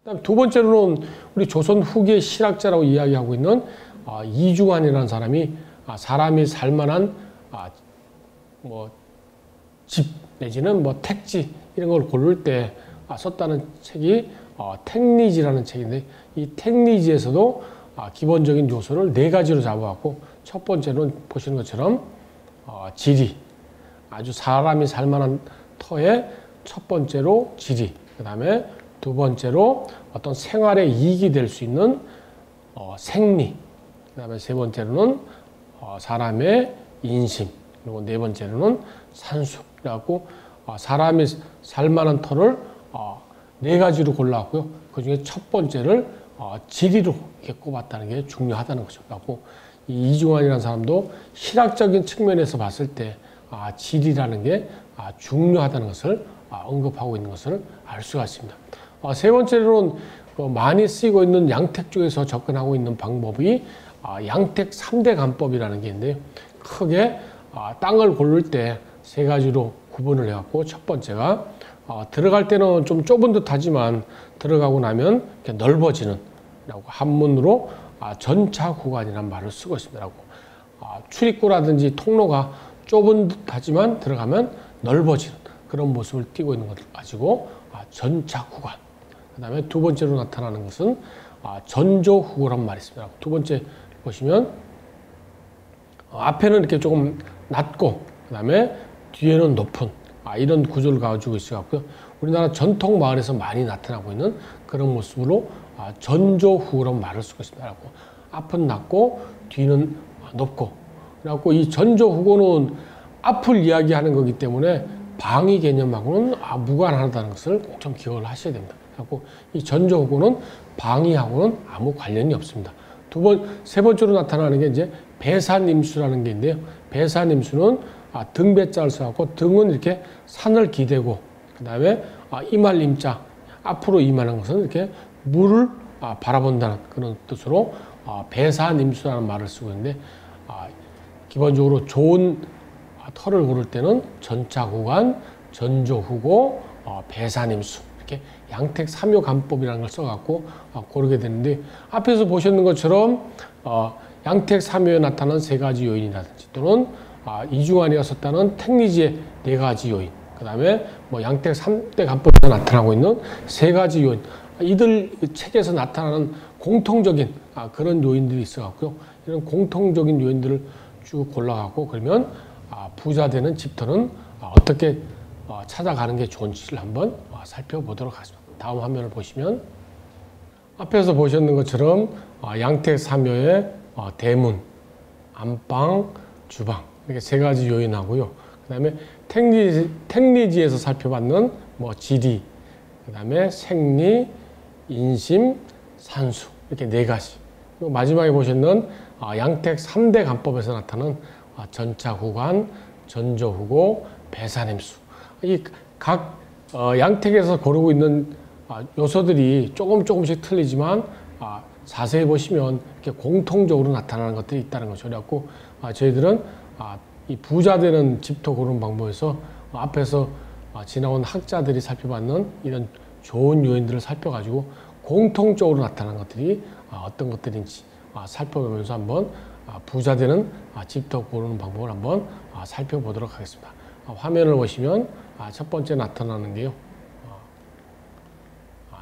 그다음 두 번째로는 우리 조선 후기의 실학자라고 이야기하고 있는 이중환이라는 사람이 사람이 살만한 뭐 집 내지는 뭐 택지 이런 걸 고를 때 썼다는 책이 택리지라는 책인데, 이 택리지에서도 기본적인 요소를 4가지로 잡아왔고, 첫 번째는 보시는 것처럼 지리, 아주 사람이 살만한 터의 첫 번째로 지리, 그 다음에 두 번째로 어떤 생활에 이익이 될 수 있는 생리, 그 다음에 세 번째로는 사람의 인심, 그리고 네 번째로는 산수. 그래갖고 사람이 살만한 터를 4가지로 골라왔고요. 그 중에 첫 번째를 지리로 이렇게 꼽았다는 게 중요하다는 거죠. 그래갖고 이 이중환이라는 사람도 실학적인 측면에서 봤을 때 지리라는 게 중요하다는 것을 언급하고 있는 것을 알 수가 있습니다. 세 번째로는 많이 쓰이고 있는 양택 쪽에서 접근하고 있는 방법이 양택 3대 간법이라는 게 있는데요. 크게 땅을 고를 때 3가지로 구분을 해갖고, 첫 번째가 들어갈 때는 좀 좁은 듯 하지만 들어가고 나면 이렇게 넓어지는, 라고 한문으로 전차후관이라는 말을 쓰고 있습니다. 라고 출입구라든지 통로가 좁은 듯 하지만 들어가면 넓어지는 그런 모습을 띠고 있는 것을 가지고 전차후관. 그 다음에 두 번째로 나타나는 것은 전조후고란 말이 있습니다. 두 번째 보시면 앞에는 이렇게 조금 낮고 그 다음에 뒤에는 높은 이런 구조를 가지고 있어갖고요. 우리나라 전통 마을에서 많이 나타나고 있는 그런 모습으로 전조후고란 말을 쓰고 있습니다. 앞은 낮고 뒤는 높고, 그래갖고 이 전조후고는 앞을 이야기하는 거기 때문에 방위 개념하고는 무관하다는 것을 꼭 좀 기억을 하셔야 됩니다. 그래갖고 이 전조후고는 방위하고는 아무 관련이 없습니다. 세 번째로 나타나는 게 이제 배산임수라는 게 있는데요. 배산임수는 등배자를 써갖고 등은 이렇게 산을 기대고, 그 다음에 임할 임자, 앞으로 임하는 것은 이렇게 물을 바라본다는 그런 뜻으로 배산임수라는 말을 쓰고 있는데, 기본적으로 좋은 터를 고를 때는 전차후관, 전조후고, 배산임수 이렇게 양택 3요 간법이라는 걸 써갖고 고르게 되는데, 앞에서 보셨는 것처럼 양택 3요에 나타나는 3가지 요인이라든지 또는 이중환이가 썼다는 택리지의 4가지 요인, 그 다음에 뭐 양택 3대 간법에서 나타나고 있는 3가지 요인, 이들 책에서 나타나는 공통적인 그런 요인들이 있어갖고요. 이런 공통적인 요인들을 쭉 골라갖고 그러면 부자 되는 집터는 어떻게 찾아가는 게 좋은지를 한번 살펴보도록 하겠습니다. 다음 화면을 보시면 앞에서 보셨는 것처럼 양택 3요의 대문, 안방, 주방 이렇게 3가지 요인하고요. 그 다음에 택리지에서 살펴봤는 뭐 지리, 그 다음에 생리, 인심, 산수 이렇게 4가지. 그리고 마지막에 보셨는 양택 3대 간법에서 나타나는 전차후관, 전조후고, 배산임수. 이 각 양택에서 고르고 있는 요소들이 조금씩 틀리지만 자세히 보시면 이렇게 공통적으로 나타나는 것들이 있다는 거죠. 그래갖고 저희들은 이 부자 되는 집터 고르는 방법에서 앞에서 지나온 학자들이 살펴봤는 이런 좋은 요인들을 살펴가지고 공통적으로 나타나는 것들이 어떤 것들인지 살펴보면서 한번 부자 되는 집터 고르는 방법을 한번 살펴보도록 하겠습니다. 화면을 보시면 첫 번째 나타나는 게요.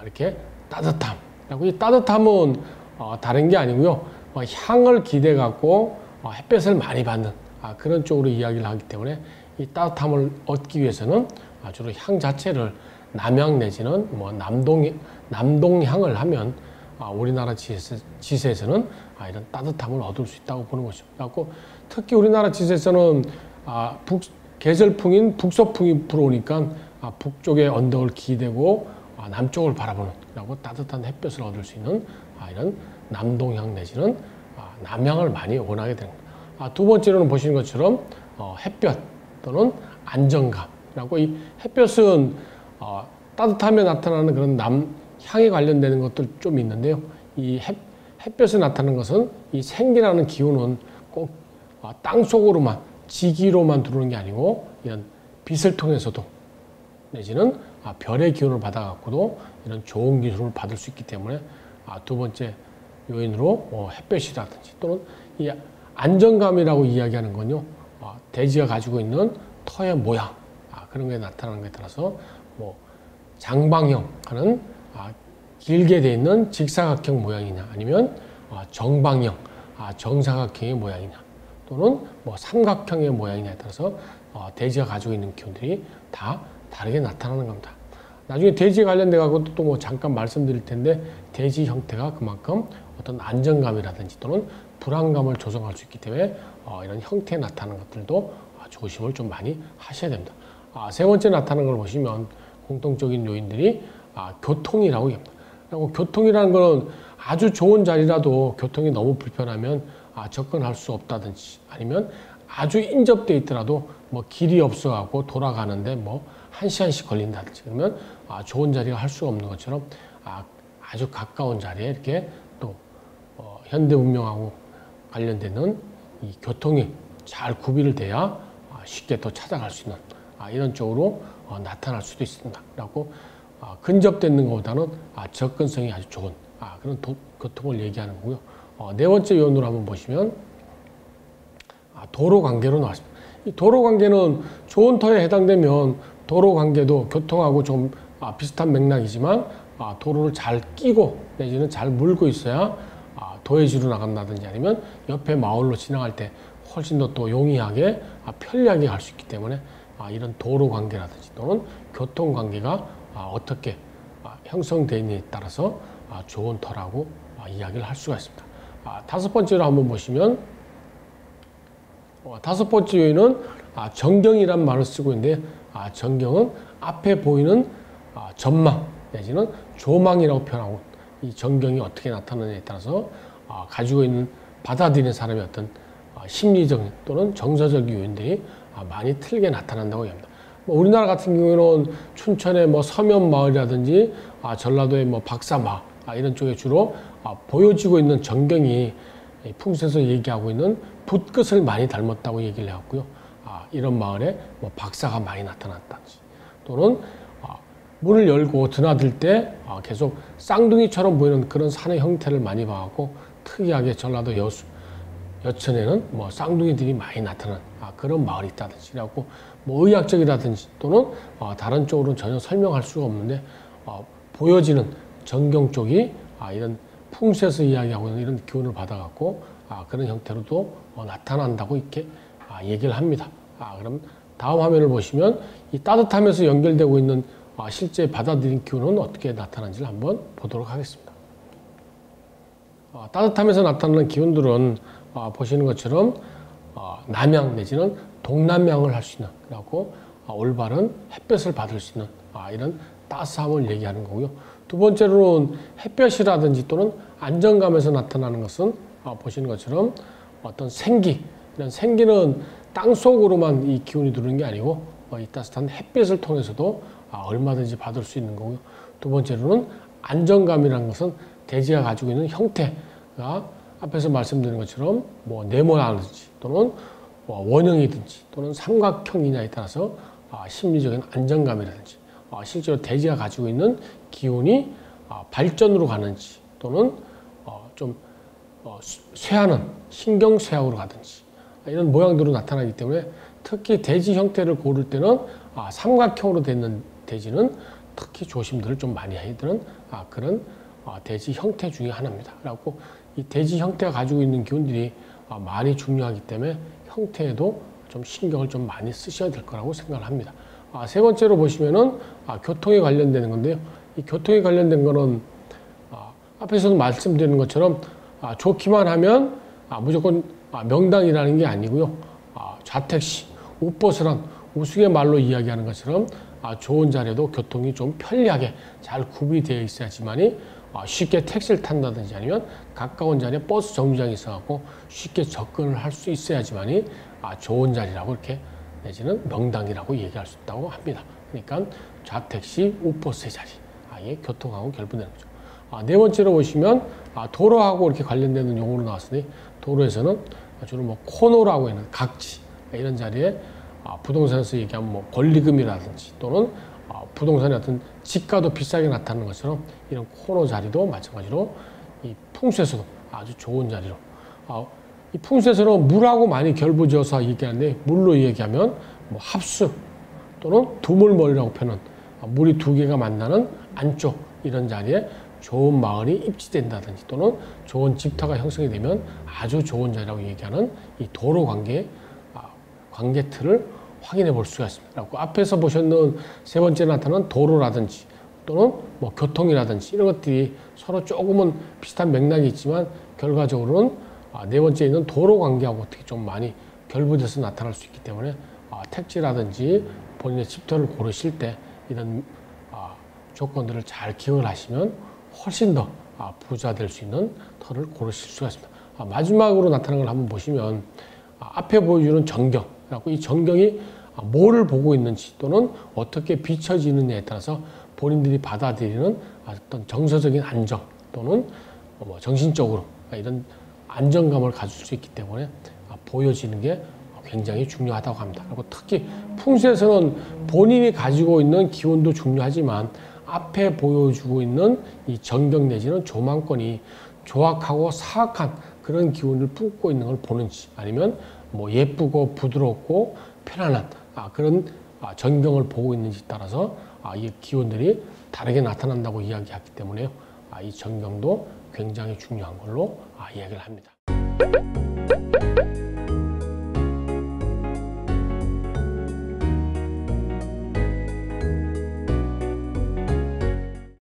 이렇게 따뜻함. 이 따뜻함은 다른 게 아니고요. 향을 기대 갖고 햇볕을 많이 받는 그런 쪽으로 이야기를 하기 때문에 이 따뜻함을 얻기 위해서는 주로 향 자체를 남향 내지는 뭐 남동향을 하면 우리나라 지세에서는 이런 따뜻함을 얻을 수 있다고 보는 것이죠. 그래서 특히 우리나라 지세에서는 계절풍인 북서풍이 불어오니까 북쪽의 언덕을 기대고 남쪽을 바라보는 그리고 따뜻한 햇볕을 얻을 수 있는 이런 남동향 내지는 남향을 많이 원하게 됩니다. 두 번째로는 보시는 것처럼 햇볕 또는 안정감이라고, 이 햇볕은 따뜻함에 나타나는 그런 남향에 관련되는 것들 좀 있는데요. 이 햇볕에 나타나는 것은 이 생기라는 기운은 꼭 땅속으로만 지기로만 들어오는 게 아니고 이런 빛을 통해서도 내지는 별의 기운을 받아갖고도 이런 좋은 기운을 받을 수 있기 때문에 두 번째 요인으로 햇볕이라든지 또는 이 안정감이라고 이야기하는 건요, 대지가 가지고 있는 터의 모양, 그런 게 나타나는 것에 따라서 뭐 장방형 하는 길게 돼 있는 직사각형 모양이냐, 아니면 정방형, 정사각형의 모양이냐, 또는 뭐 삼각형의 모양이냐에 따라서 대지가 가지고 있는 기운들이 다 다르게 나타나는 겁니다. 나중에 대지에 관련돼 갖고 또 뭐 잠깐 말씀드릴 텐데, 대지 형태가 그만큼 어떤 안정감이라든지 또는 불안감을 조성할 수 있기 때문에 이런 형태에 나타나는 것들도 조심을 좀 많이 하셔야 됩니다. 세 번째 나타나는 걸 보시면 공통적인 요인들이 교통이라고 합니다. 그리고 교통이라는 것은 아주 좋은 자리라도 교통이 너무 불편하면 접근할 수 없다든지, 아니면 아주 인접돼 있더라도 뭐 길이 없어갖고 돌아가는데 뭐 1시간씩 걸린다든지, 그러면 좋은 자리가 할 수가 없는 것처럼 아주 가까운 자리에 이렇게 또 현대 문명하고 관련되는 이 교통이 잘 구비를 돼야 쉽게 또 찾아갈 수 있는 이런 쪽으로 나타날 수도 있습니다. 그리고 근접되는 것보다는 접근성이 아주 좋은 그런 교통을 얘기하는 거고요. 네 번째 요인으로 한번 보시면 도로 관계로 나왔습니다. 이 도로 관계는 좋은 터에 해당되면 도로 관계도 교통하고 좀 비슷한 맥락이지만 도로를 잘 끼고 내지는 잘 물고 있어야 도해지로 나간다든지, 아니면 옆에 마을로 지나갈 때 훨씬 더 또 용이하게 편리하게 갈 수 있기 때문에 이런 도로 관계라든지 또는 교통 관계가 어떻게 형성되어 있느냐에 따라서 좋은 터라고 이야기를 할 수가 있습니다. 다섯 번째로 한번 보시면, 다섯 번째 요인은 전경이란 말을 쓰고 있는데, 전경은 앞에 보이는 전망 내지는 조망이라고 표현하고, 이 전경이 어떻게 나타나느냐에 따라서 가지고 있는 받아들이는 사람의 어떤 심리적 또는 정서적 요인들이 많이 틀리게 나타난다고 합니다. 우리나라 같은 경우에는 춘천의 뭐 서면마을이라든지 전라도의 뭐 박사마을 이런 쪽에 주로 보여지고 있는 전경이 풍수에서 얘기하고 있는 붓끝을 많이 닮았다고 얘기를 해왔고요. 이런 마을에 뭐 박사가 많이 나타났다든지, 또는 문을 열고 드나들 때 계속 쌍둥이처럼 보이는 그런 산의 형태를 많이 봐갖고, 특이하게 전라도 여천에는 뭐 쌍둥이들이 많이 나타나는 그런 마을이 있다든지, 그래갖고 뭐 의학적이라든지 또는 다른 쪽으로는 전혀 설명할 수가 없는데 보여지는 전경 쪽이 이런 풍수에서 이야기하고 있는 이런 기운을 받아갖고 그런 형태로도 나타난다고 이렇게 얘기를 합니다. 그럼 다음 화면을 보시면 이 따뜻함에서 연결되고 있는 실제 받아들인 기운은 어떻게 나타나는지를 한번 보도록 하겠습니다. 따뜻함에서 나타나는 기운들은 보시는 것처럼 남양 내지는 동남양을 할 수 있는, 그리고 올바른 햇볕을 받을 수 있는 이런 따스함을 얘기하는 거고요. 두 번째로는 햇볕이라든지 또는 안정감에서 나타나는 것은 보시는 것처럼 어떤 생기, 이런 생기는 땅 속으로만 이 기운이 들어오는 게 아니고 이 따뜻한 햇볕을 통해서도 얼마든지 받을 수 있는 거고요. 두 번째로는 안정감이라는 것은 대지가 가지고 있는 형태가 앞에서 말씀드린 것처럼 뭐 네모나든지 또는 원형이든지 또는 삼각형이냐에 따라서 심리적인 안정감이라든지 실제로 대지가 가지고 있는 기운이 발전으로 가는지 또는 좀 쇠하는 신경쇠약으로 가든지 이런 모양들로 나타나기 때문에, 특히 대지 형태를 고를 때는 삼각형으로 되는 대지는 특히 조심들을 좀 많이 해야 되는 그런 대지 형태 중에 하나입니다. 그래갖고 이 대지 형태가 가지고 있는 기운들이 많이 중요하기 때문에 형태에도 좀 신경을 좀 많이 쓰셔야 될 거라고 생각을 합니다. 세 번째로 보시면은 교통에 관련되는 건데요. 이 교통에 관련된 거는 앞에서도 말씀드리는 것처럼 좋기만 하면 무조건 명당이라는 게 아니고요. 좌택시, 우버스란 우스갯말로 이야기하는 것처럼 좋은 자리에도 교통이 좀 편리하게 잘 구비되어 있어야지만이 쉽게 택시를 탄다든지, 아니면 가까운 자리에 버스 정류장이 있어갖고 쉽게 접근을 할 수 있어야지만이 좋은 자리라고 이렇게 내지는 명당이라고 얘기할 수 있다고 합니다. 그러니까 좌택시, 우버스의 자리, 이게 교통하고 결부되는 거죠. 네 번째로 보시면 도로하고 이렇게 관련되는 용어로 나왔으니, 도로에서는 주로 뭐 코너라고 하는 각지 이런 자리에 부동산에서 얘기하면 뭐 권리금이라든지 또는 부동산의 어떤 지가도 비싸게 나타나는 것처럼 이런 코너 자리도 마찬가지로 이 풍수에서도 아주 좋은 자리로, 이 풍수에서는 물하고 많이 결부지어서 얘기하는데, 물로 얘기하면 뭐 합수 또는 두물머리라고 표현은 물이 두 개가 만나는 안쪽 이런 자리에 좋은 마을이 입지된다든지 또는 좋은 집터가 형성이 되면 아주 좋은 자리라고 얘기하는 이 도로 관계, 관계 틀을 확인해 볼 수가 있습니다. 그리고 앞에서 보셨는 세 번째 나타나는 도로라든지 또는 뭐 교통이라든지 이런 것들이 서로 조금은 비슷한 맥락이 있지만 결과적으로는 네 번째에 있는 도로 관계하고 어떻게 좀 많이 결부돼서 나타날 수 있기 때문에 택지라든지 본인의 집터를 고르실 때 이런 조건들을 잘 기억을 하시면 훨씬 더 부자 될 수 있는 터를 고르실 수가 있습니다. 마지막으로 나타나는 걸 한번 보시면 앞에 보여주는 전경, 이 전경이 뭐를 보고 있는지 또는 어떻게 비춰지느냐에 따라서 본인들이 받아들이는 어떤 정서적인 안정 또는 뭐 정신적으로 이런 안정감을 가질 수 있기 때문에 보여지는 게 굉장히 중요하다고 합니다. 그리고 특히 풍수에서는 본인이 가지고 있는 기운도 중요하지만 앞에 보여주고 있는 이 전경 내지는 조망권이 조악하고 사악한 그런 기운을 뿜고 있는 걸 보는지, 아니면 뭐 예쁘고 부드럽고 편안한 그런 전경을 보고 있는지 따라서 이 기운들이 다르게 나타난다고 이야기하기 때문에요. 이 전경도 굉장히 중요한 걸로 이야기를 합니다.